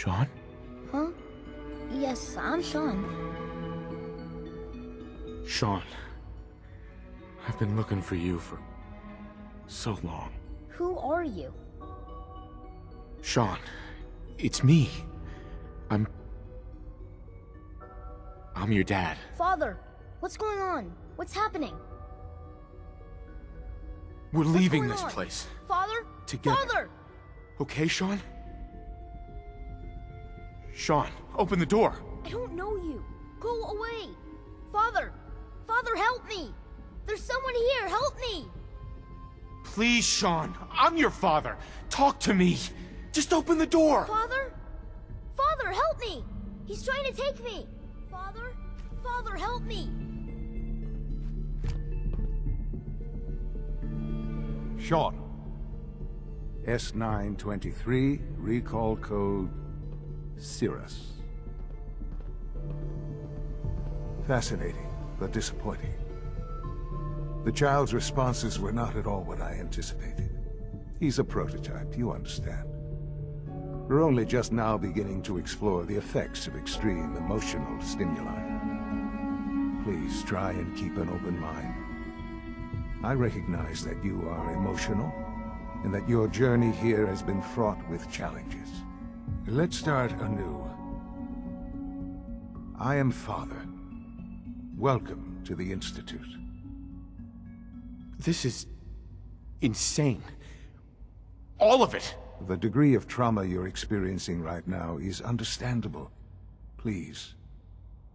Shaun? Huh? Yes, I'm Shaun. Shaun. I've been looking for you for so long. Who are you? Shaun, it's me. I'm your dad. Father, what's going on? What's happening? We're leaving going this on? place. Father? Together. Father! Okay, Shaun? Shaun, open the door. I don't know you. Go away. Father! Father, help me! There's someone here, help me! Please, Shaun. I'm your father. Talk to me. Just open the door. Father? Father, help me! He's trying to take me! Father? Father, help me! Shaun. S923, recall code Cirrus. Fascinating, but disappointing. The child's responses were not at all what I anticipated. He's a prototype, you understand. We're only just now beginning to explore the effects of extreme emotional stimuli. Please try and keep an open mind. I recognize that you are emotional, and that your journey here has been fraught with challenges. Let's start anew. I am Father. Welcome to the Institute. This is insane. All of it. The degree of trauma you're experiencing right now is understandable. Please,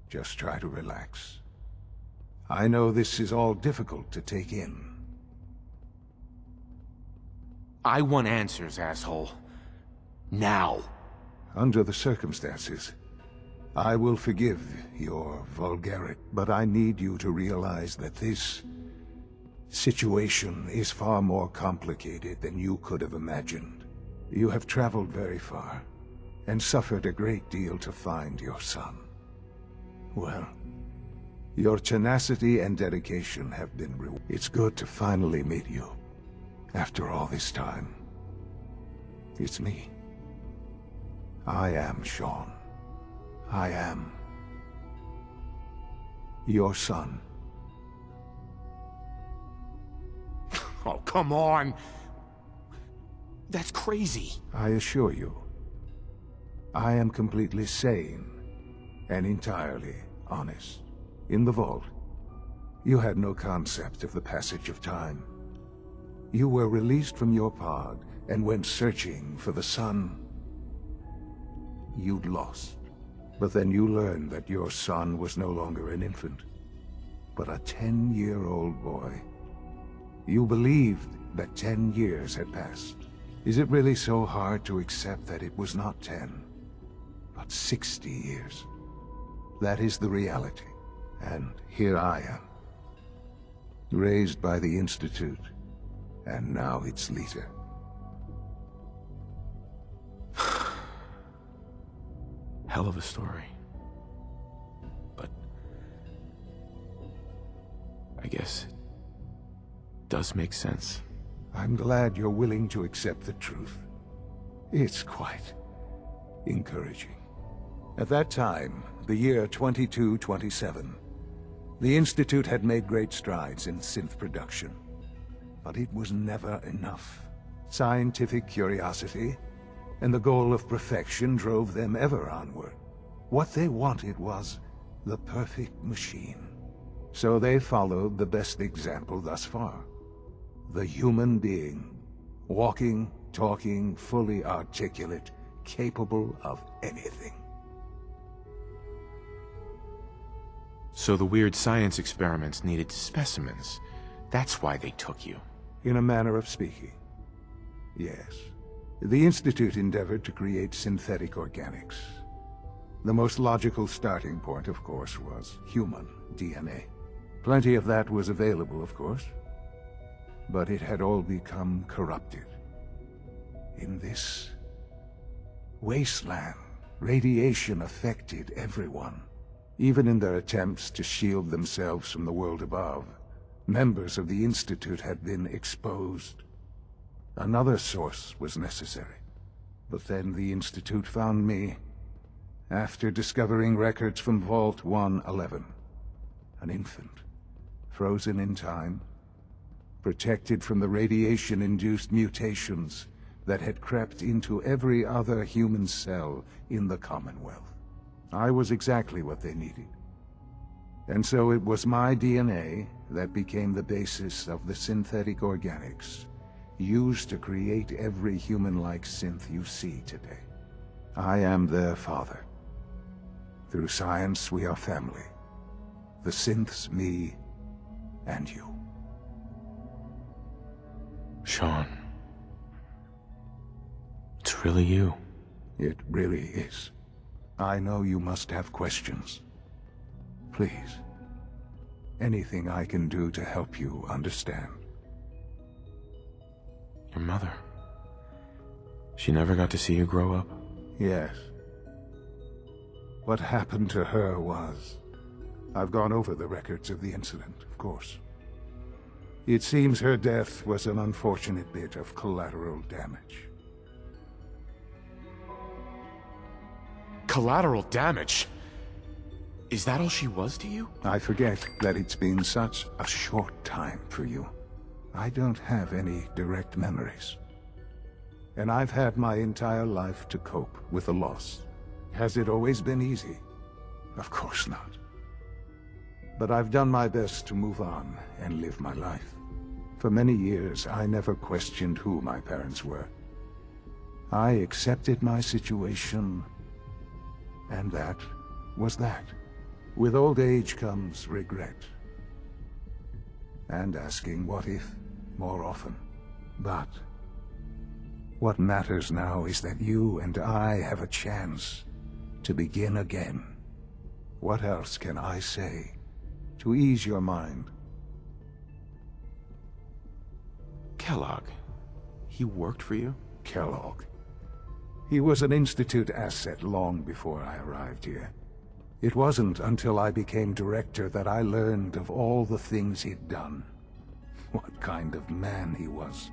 just try to relax. I know this is all difficult to take in. I want answers, asshole. Now. Under the circumstances, I will forgive your vulgarity, but I need you to realize that this situation is far more complicated than you could have imagined. You have traveled very far, and suffered a great deal to find your son. Well, your tenacity and dedication have been rewarded. It's good to finally meet you, after all this time. It's me. I am Shaun. I am your son. Oh, come on. That's crazy. I assure you, I am completely sane and entirely honest. In the vault, you had no concept of the passage of time. You were released from your pod and went searching for the son you'd lost. But then you learned that your son was no longer an infant, but a 10-year-old boy. You believed that 10 years had passed. Is it really so hard to accept that it was not 10, but 60 years? That is the reality. And here I am, raised by the Institute, and now its leader. Hell of a story. But I guess it does make sense. I'm glad you're willing to accept the truth. It's quite encouraging. At that time, the year 2227, the Institute had made great strides in synth production. But it was never enough. Scientific curiosity and the goal of perfection drove them ever onward. What they wanted was the perfect machine. So they followed the best example thus far. The human being. Walking, talking, fully articulate, capable of anything. So the weird science experiments needed specimens. That's why they took you. In a manner of speaking, yes. The Institute endeavored to create synthetic organics. The most logical starting point, of course, was human DNA. Plenty of that was available, of course, but it had all become corrupted. In this wasteland, radiation affected everyone. Even in their attempts to shield themselves from the world above, members of the Institute had been exposed. Another source was necessary. But then the Institute found me, after discovering records from Vault 111. An infant, frozen in time, protected from the radiation-induced mutations that had crept into every other human cell in the Commonwealth. I was exactly what they needed. And so it was my DNA that became the basis of the synthetic organics used to create every human-like synth you see today. I am their father. Through science, we are family. The synths, me, and you. Shaun. It's really you. It really is. I know you must have questions. Please. Anything I can do to help you understand. Your mother. She never got to see you grow up? Yes. What happened to her was... I've gone over the records of the incident, of course. It seems her death was an unfortunate bit of collateral damage. Collateral damage? Is that all she was to you? I forget that it's been such a short time for you. I don't have any direct memories. And I've had my entire life to cope with the loss. Has it always been easy? Of course not. But I've done my best to move on and live my life. For many years, I never questioned who my parents were. I accepted my situation, and that was that. With old age comes regret. And asking what if more often. But what matters now is that you and I have a chance to begin again. What else can I say to ease your mind? Kellogg. He worked for you? Kellogg. He was an Institute asset long before I arrived here. It wasn't until I became director that I learned of all the things he'd done. What kind of man he was.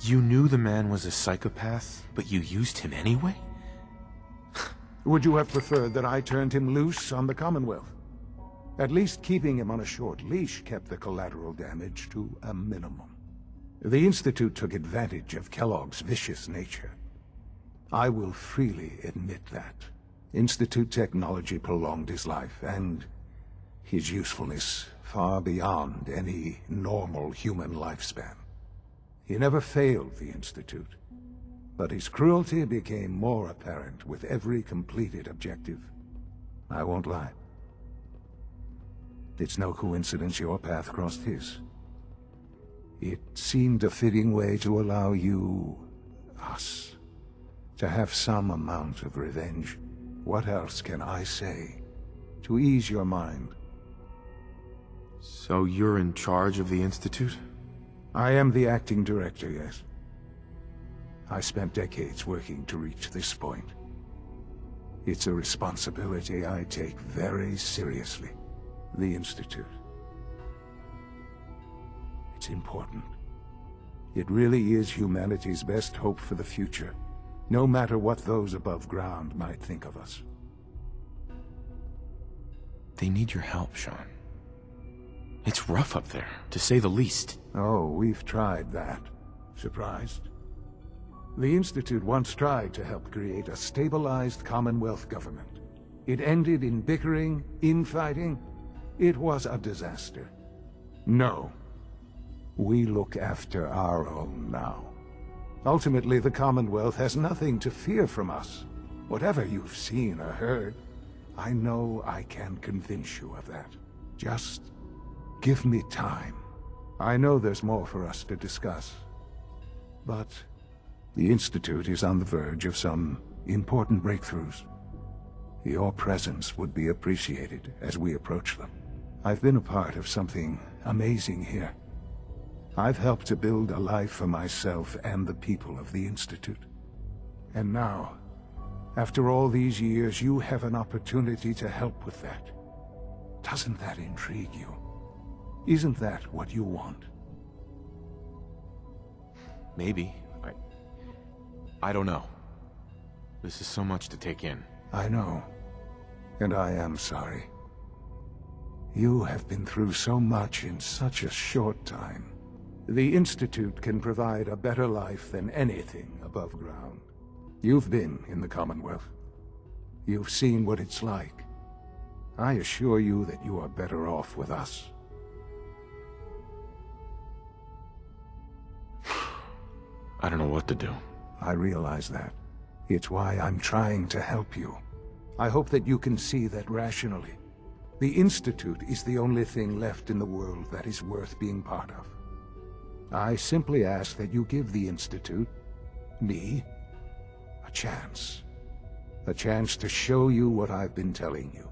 You knew the man was a psychopath, but you used him anyway? Would you have preferred that I turned him loose on the Commonwealth? At least keeping him on a short leash kept the collateral damage to a minimum. The Institute took advantage of Kellogg's vicious nature. I will freely admit that. Institute technology prolonged his life, and his usefulness far beyond any normal human lifespan. He never failed the Institute, but his cruelty became more apparent with every completed objective. I won't lie. It's no coincidence your path crossed his. It seemed a fitting way to allow you, us, to have some amount of revenge. What else can I say to ease your mind? So you're in charge of the Institute? I am the acting director, yes. I spent decades working to reach this point. It's a responsibility I take very seriously. The Institute. It's important. It really is humanity's best hope for the future, no matter what those above ground might think of us. They need your help, Shaun. It's rough up there, to say the least. Oh, we've tried that. Surprised? The Institute once tried to help create a stabilized Commonwealth government. It ended in bickering, infighting. It was a disaster. No. We look after our own now. Ultimately, the Commonwealth has nothing to fear from us. Whatever you've seen or heard, I know I can convince you of that. Just give me time. I know there's more for us to discuss. But the Institute is on the verge of some important breakthroughs. Your presence would be appreciated as we approach them. I've been a part of something amazing here. I've helped to build a life for myself and the people of the Institute. And now, after all these years, you have an opportunity to help with that. Doesn't that intrigue you? Isn't that what you want? Maybe, I don't know. This is so much to take in. I know. And I am sorry. You have been through so much in such a short time. The Institute can provide a better life than anything above ground. You've been in the Commonwealth. You've seen what it's like. I assure you that you are better off with us. I don't know what to do. I realize that. It's why I'm trying to help you. I hope that you can see that rationally. The Institute is the only thing left in the world that is worth being part of. I simply ask that you give the Institute, me, a chance. A chance to show you what I've been telling you.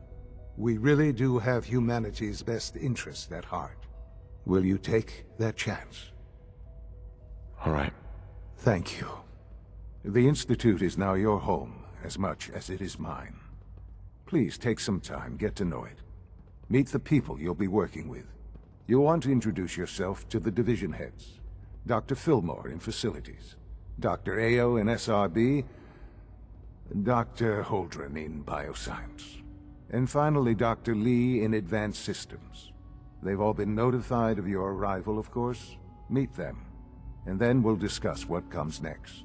We really do have humanity's best interest at heart. Will you take that chance? All right. Thank you. The Institute is now your home, as much as it is mine. Please take some time, get to know it. Meet the people you'll be working with. You'll want to introduce yourself to the division heads. Dr. Fillmore in Facilities, Dr. Ayo in SRB, Dr. Holdren in Bioscience, and finally Dr. Lee in Advanced Systems. They've all been notified of your arrival, of course. Meet them, and then we'll discuss what comes next.